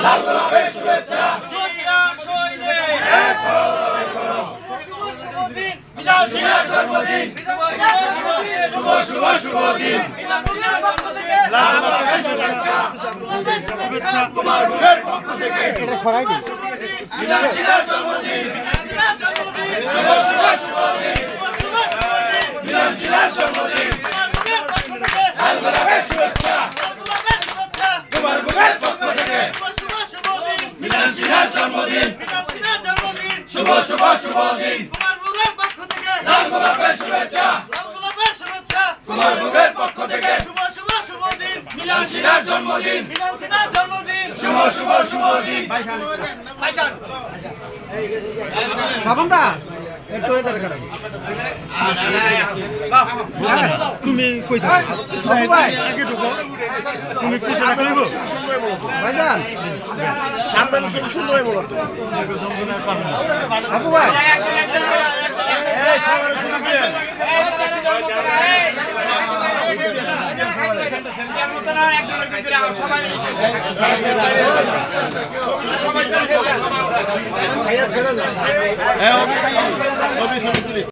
লাল গোলাপের শুভেচ্ছা বিজয় জন্মদিন শুভ শুভ শুভ দিন লাল গোলাপের শুভেচ্ছা কুমার বুকের পক্ষ থেকে বিজয় জন্মদিন শুভ শুভ শুভ দিন বিজয় জন্মদিন লাল গোলাপের শুভেচ্ছা কুমার বুকের পক্ষ থেকে বিজয় জন্মদিন শুভ শুভ শুভ দিন লাল গোলাপের শুভেচ্ছা কুমার বুকের পক্ষ থেকে মিলন সিনহার জন্মদিন শুভ শুভ শুভ দিন সাবনটা একটু এদার কাটা তুমি কই থাকো ভাই আগে ঢুকো তুমি কি সেটা করিব ভাইজান সামনে সুন্দর বলো আপু ভাই এই সবার শুরু করেন সবাই